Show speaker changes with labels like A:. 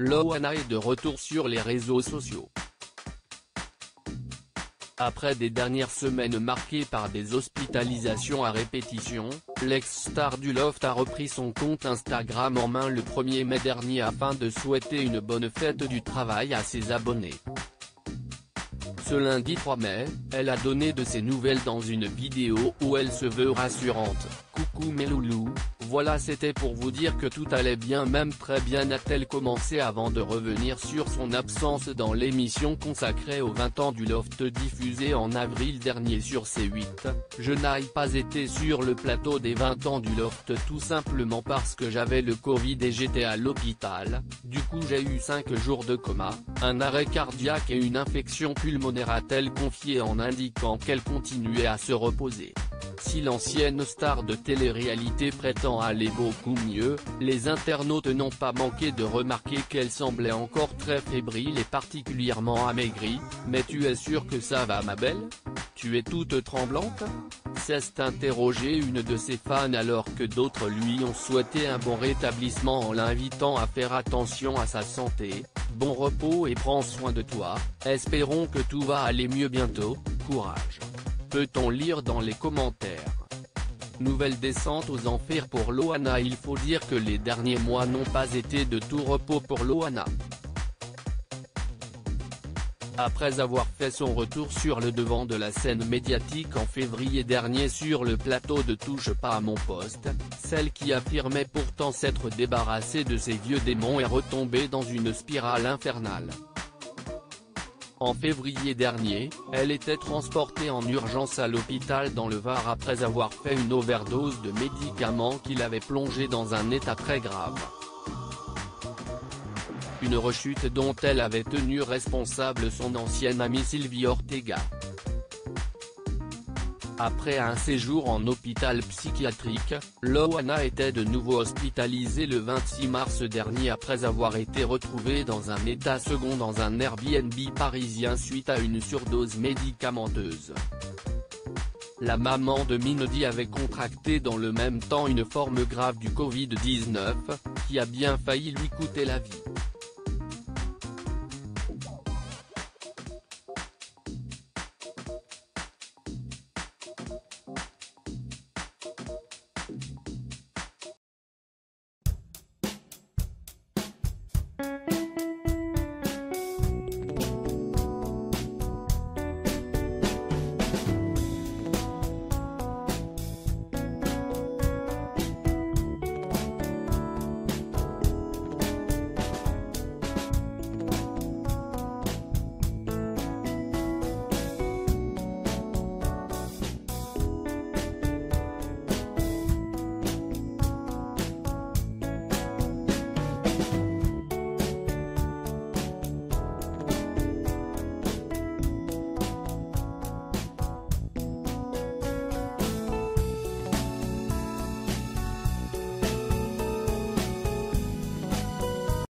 A: Loana est de retour sur les réseaux sociaux. Après des dernières semaines marquées par des hospitalisations à répétition, l'ex-star du Loft a repris son compte Instagram en main le 1er mai dernier afin de souhaiter une bonne fête du travail à ses abonnés. Ce lundi 3 mai, elle a donné de ses nouvelles dans une vidéo où elle se veut rassurante. Coucou mes loulous, voilà, c'était pour vous dire que tout allait bien, même très bien, a-t-elle commencé avant de revenir sur son absence dans l'émission consacrée aux 20 ans du Loft diffusée en avril dernier sur C8. Je n'ai pas été sur le plateau des 20 ans du Loft tout simplement parce que j'avais le Covid et j'étais à l'hôpital, du coup j'ai eu 5 jours de coma, un arrêt cardiaque et une infection pulmonaire, a-t-elle confié en indiquant qu'elle continuait à se reposer. Si l'ancienne star de télé-réalité prétend aller beaucoup mieux, les internautes n'ont pas manqué de remarquer qu'elle semblait encore très fébrile et particulièrement amaigrie. « Mais tu es sûre que ça va ma belle? Tu es toute tremblante ?» s'est interrogé une de ses fans alors que d'autres lui ont souhaité un bon rétablissement en l'invitant à faire attention à sa santé. Bon repos et prends soin de toi, espérons que tout va aller mieux bientôt, courage. Peut-on lire dans les commentaires. Nouvelle descente aux enfers pour Loana. Il faut dire que les derniers mois n'ont pas été de tout repos pour Loana. Après avoir fait son retour sur le devant de la scène médiatique en février dernier sur le plateau de Touche pas à mon poste, celle qui affirmait pourtant s'être débarrassée de ses vieux démons est retombée dans une spirale infernale. En février dernier, elle était transportée en urgence à l'hôpital dans le Var après avoir fait une overdose de médicaments qui l'avait plongée dans un état très grave. Une rechute dont elle avait tenu responsable son ancienne amie Sylvie Ortega. Après un séjour en hôpital psychiatrique, Loana était de nouveau hospitalisée le 26 mars dernier après avoir été retrouvée dans un état second dans un Airbnb parisien suite à une surdose médicamenteuse. La maman de Minody avait contracté dans le même temps une forme grave du Covid-19, qui a bien failli lui coûter la vie.